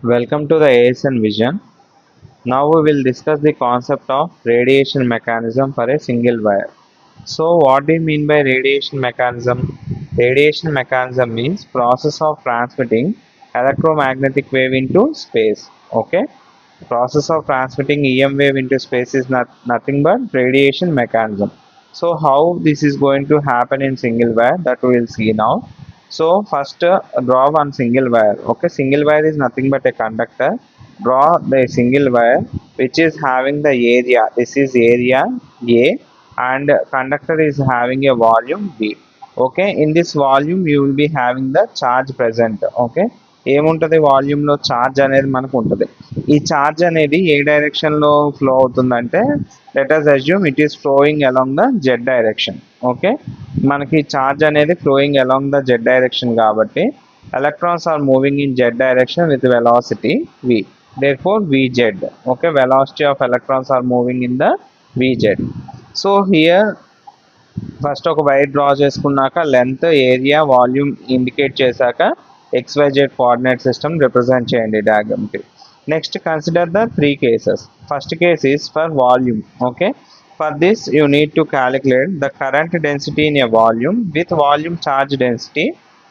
Welcome to the ASN Vision. Now we will discuss the concept of radiation mechanism for a single wire. So what do you mean by radiation mechanism? Radiation mechanism means process of transmitting electromagnetic wave into space. Okay. Process of transmitting EM wave into space is nothing but radiation mechanism. So how this is going to happen in single wire, that we will see now. So first draw one single wire. Okay, single wire is nothing but a conductor. Draw the single wire which is having the area. This is area A and conductor is having a volume B. Okay, in this volume you will be having the charge present. Okay, ఏముంటుంది వాల్యూమ్లో charge అనేది మనకు ఉంటుంది. ఈ charge అనేది ఏ డైరెక్షన్లో flow అవుతుందంటే let us assume it is flowing along the z direction. Okay, మనకి ఛార్జ్ అనేది flowing along the z direction కాబట్టి electrons are moving in z direction with velocity v. therefore vz. okay, velocity of electrons are moving in the vz. So here first ఒక wire draw చేసుకున్నాక length area volume indicate చేశాక XYZ coordinate system represent చేయండి డయాగ్రామ్కి. Next consider the three cases. First case is for volume. Okay, for this you need to calculate the current density in a volume with volume charge density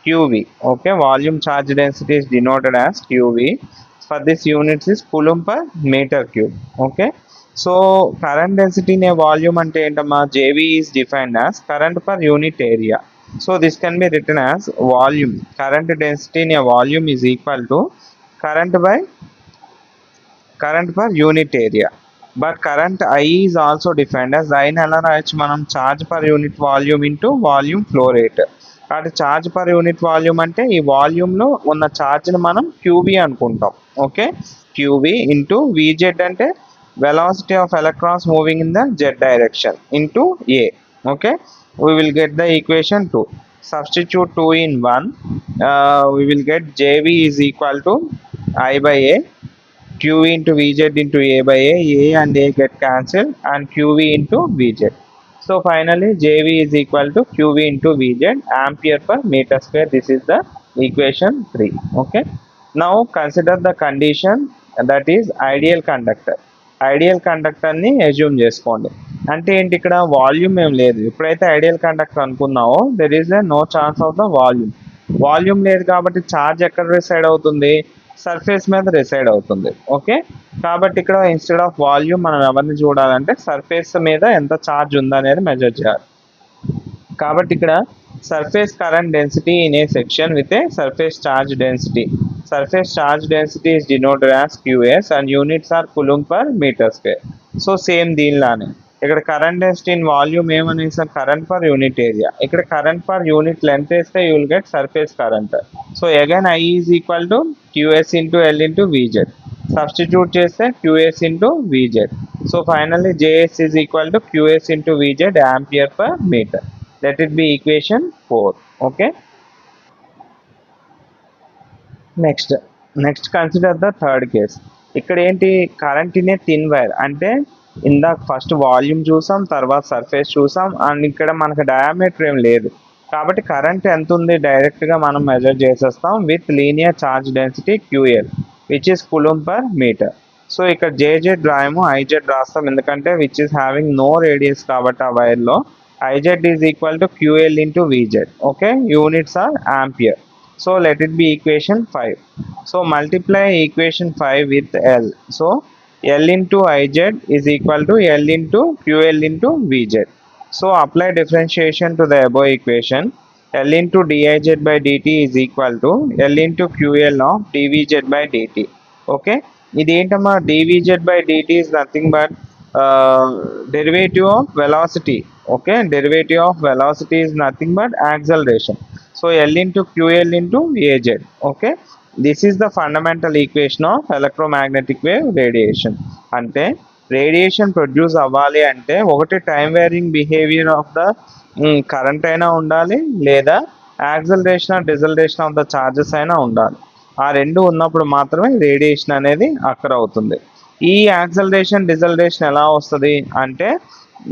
QV. okay, volume charge density is denoted as QV. for this units is coulomb per meter cube. okay, so current density in a volume ante entama JV is defined as current per unit area. so this can be written as volume current density in a volume is equal to current by current per unit area. but current I is also defined as I ని ఎలా రాయొచ్చు మనం charge per unit volume into volume flow rate. కాబట్టి charge per unit volume అంటే ఈ వాల్యూమ్లో ఉన్న ఛార్జ్ని మనం QV అనుకుంటాం. ఓకే, QV ఇంటూ VZ అంటే velocity of electrons moving in the Z direction into A. Okay, we will get the equation 2. substitute 2 in 1. We will get JV is equal to I by A, QV into VZ into A by A and A get cancelled and QV into VZ. so finally JV is equal to QV into VZ ampere per meter square. this is the equation 3. okay, now consider the condition that is ideal conductor. Ideal కండక్టర్ని assume చేసుకోండి. అంటే ఏంటి, ఇక్కడ volume ఏం లేదు. ఎప్పుడైతే ideal conductor అనుకున్నావో there is a no chance of the volume. Volume లేదు కాబట్టి ఛార్జ్ ఎక్కడ రిసైడ్ అవుతుంది, సర్ఫేస్ మీద రిసైడ్ అవుతుంది. ఓకే, కాబట్టి ఇక్కడ ఇన్స్టెడ్ ఆఫ్ వాల్యూమ్ మనం ఎవరిని చూడాలంటే సర్ఫేస్ మీద ఎంత ఛార్జ్ ఉందనేది మెజర్ చేయాలి. కాబట్టి ఇక్కడ surface current density in a section with a surface charge density. surface charge density is denoted as QS and units are coulomb per meter square. so same దీనిలానే ఇక్కడ కరెంట్ డెన్సిటీ ఇన్ వాల్యూమ్ ఏమనేసి current per unit area. ఇక్కడ current per unit length వేస్తే you will get surface current. So again I is equal to QS into L into VZ. Substitute చేస్తే QS into VZ. So finally JS is equal to QS into VZ ampere per metre. let it be equation 4. okay, next consider the third case. ఇక్కడ ఏంటి, current in a thin wire. అంటే ఇందాక first volume చూసాం, తర్వాత surface చూసాం and ఇక్కడ మనకు diameter ఏం లేదు కాబట్టి కరెంట్ ఎంత ఉంది డైరెక్ట్గా మనం మెజర్ చేసేస్తాం with linear charge density QL which is coulomb per meter. So ఇక్కడ JZ రాయము, IZ రాస్తాం ఎందుకంటే which is having no radius కాబట్టి ఆ వైర్లో IZ is equal to QL into VZ. okay, units are ampere. so let it be equation 5. so multiply equation 5 with L. so L into IZ is equal to L into QL into VZ. so apply differentiation to the above equation. L into DIZ by dt is equal to L into QL of dVZ by dt. okay, ఇది ఏంటమ్మా, dVZ by dt is nothing but derivative of velocity. okay, derivative of velocity is nothing but acceleration. so L into QL into AZ. okay, this is the fundamental equation of electromagnetic wave radiation. అంటే radiation produce అవ్వాలి అంటే ఒకటి time varying behaviour of the current అయినా ఉండాలి లేదా acceleration or deceleration of the charges అయినా ఉండాలి. ఆ రెండు ఉన్నప్పుడు మాత్రమే రేడియేషన్ అనేది అక్కర్ అవుతుంది. ఈ యాక్సలరేషన్ డిసలరేషన్ ఎలా వస్తుంది అంటే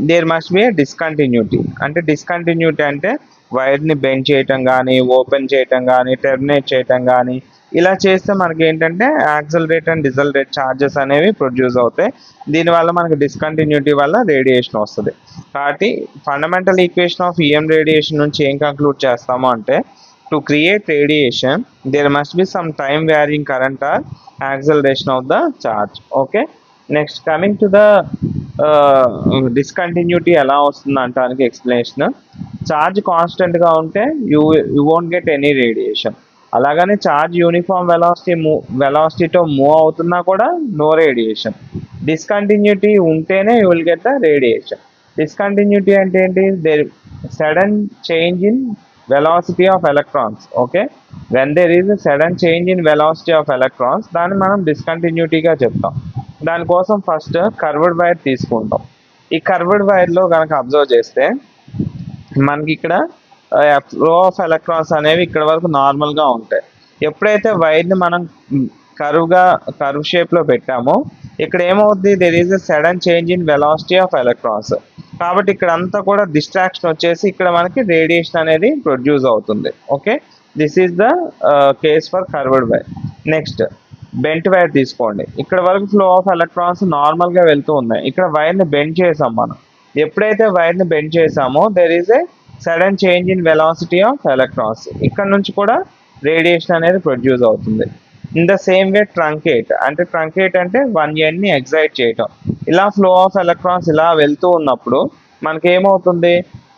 there must be a discontinuity. అంటే డిస్కంటిన్యూటీ అంటే వైర్ని బెండ్ చేయటం కానీ, ఓపెన్ చేయటం కానీ, టెర్మినేట్ చేయటం కానీ ఇలా చేస్తే మనకి ఏంటంటే యాక్సలరేట్ అండ్ డిసలరేట్ ఛార్జెస్ అనేవి ప్రొడ్యూస్ అవుతాయి. దీనివల్ల మనకి డిస్కంటిన్యూటీ వల్ల రేడియేషన్ వస్తుంది. కాబట్టి fundamental equation of EM radiation నుంచి ఏం కంక్లూడ్ చేస్తాము అంటే, to create radiation there must be some time varying current or acceleration of the charge. Okay, next coming to the discontinuity ఎలా వస్తుంది అంటానికి ఎక్స్ప్లెనేషన్. చార్జ్ కాన్స్టెంట్గా ఉంటే you won't get any radiation. అలాగనే ఛార్జ్ యూనిఫామ్ వెలాసిటీతో move అవుతున్నా కూడా no radiation. Discontinuity ఉంటేనే you will get the radiation. Discontinuity అంటే ఏంటి? There sudden change in velocity of electrons. Okay, when there is sudden change in velocity of electrons, దాన్ని మనం డిస్కంటిన్యూటీగా చెప్తాం. దానికోసం ఫస్ట్ కర్వ్డ్ వైర్ తీసుకుంటాం. ఈ కర్వ్డ్ వైర్లో కనుక అబ్జర్వ్ చేస్తే మనకి ఇక్కడ ఫ్లో ఆఫ్ ఎలక్ట్రాన్స్ అనేవి ఇక్కడ వరకు నార్మల్గా ఉంటాయి. ఎప్పుడైతే వైర్ని మనం కర్వ్ షేప్లో పెట్టామో ఇక్కడ ఏమవుతుంది? There is a sudden change in velocity of electrons. కాబట్టి ఇక్కడ అంతా కూడా డిస్ట్రాక్షన్ వచ్చేసి ఇక్కడ మనకి రేడియేషన్ అనేది ప్రొడ్యూస్ అవుతుంది. Okay, this is the case for curved wire. Next bent wire తీసుకోండి. ఇక్కడ వరకు ఫ్లో ఆఫ్ ఎలక్ట్రాన్స్ నార్మల్గా వెళ్తూ ఉన్నాయి. ఇక్కడ వైర్ని బెండ్ చేసాం మనం. ఎప్పుడైతే వైర్ని బెండ్ చేసామో there is a sudden change in velocity of electrons. ఇక్కడ నుంచి కూడా రేడియేషన్ అనేది ప్రొడ్యూస్ అవుతుంది. In the same way truncate అంటే వన్ ఎండ్ని ఎగ్జైట్ చేయటం. ఇలా ఫ్లో ఆఫ్ ఎలక్ట్రాన్స్ ఇలా వెళ్తూ ఉన్నప్పుడు మనకి ఏమవుతుంది?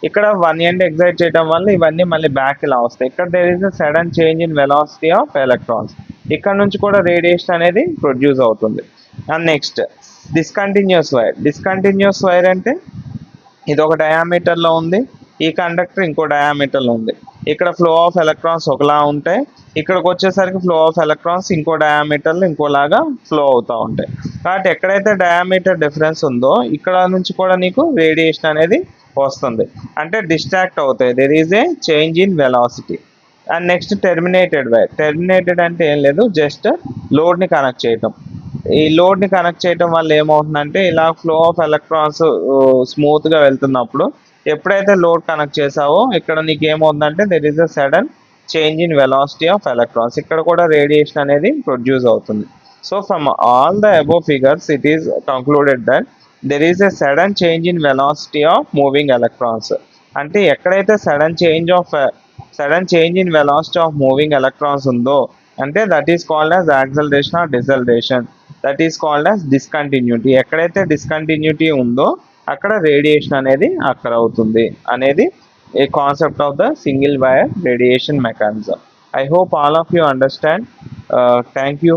ఇక్కడ వన్ ఎండ్ ఎగ్జైట్ చేయడం వల్ల ఇవన్నీ మళ్ళీ బ్యాక్ ఇలా వస్తాయి. ఇక్కడ there is a sudden change in velocity of electrons. ఇక్కడ నుంచి కూడా రేడియేషన్ అనేది ప్రొడ్యూస్ అవుతుంది. అండ్ నెక్స్ట్ డిస్కంటిన్యూస్ వైర్ అంటే ఇది ఒక డయామీటర్లో ఉంది, ఈ కండక్టర్ ఇంకో డయామీటర్లో ఉంది. ఇక్కడ ఫ్లో ఆఫ్ ఎలక్ట్రాన్స్ ఒకలా ఉంటాయి, ఇక్కడికి వచ్చేసరికి ఫ్లో ఆఫ్ ఎలక్ట్రాన్స్ ఇంకో డయామీటర్లో ఇంకోలాగా ఫ్లో అవుతూ ఉంటాయి. కాబట్టి ఎక్కడైతే డయామీటర్ డిఫరెన్స్ ఉందో ఇక్కడ నుంచి కూడా నీకు రేడియేషన్ అనేది వస్తుంది, అంటే డిస్ట్రాక్ట్ అవుతాయి. There is a change in velocity. And next terminated wire. Terminated అంటే ఏం లేదు, జస్ట్ లోడ్ని కనెక్ట్ చేయటం. ఈ లోడ్ని కనెక్ట్ చేయటం వల్ల ఏమవుతుందంటే ఇలా ఫ్లో ఆఫ్ ఎలక్ట్రాన్స్ స్మూత్గా వెళ్తున్నప్పుడు ఎప్పుడైతే లోడ్ కనెక్ట్ చేసావో ఇక్కడ నీకు ఏమవుతుందంటే there is a sudden change in velocity of electrons. ఇక్కడ కూడా రేడియేషన్ అనేది ప్రొడ్యూస్ అవుతుంది. So from all the above figures it is concluded that there is a sudden change in velocity of moving electrons. అంటే ఎక్కడైతే sudden change in velocity of moving electrons ఉందో అంటే that is called as acceleration or deceleration. That is called as discontinuity. ఎక్కడైతే discontinuity ఉందో అక్కడ radiation అనేది అక్కడ అవుతుంది అనేది a concept of the single wire radiation mechanism. I hope all of you understand. Thank you.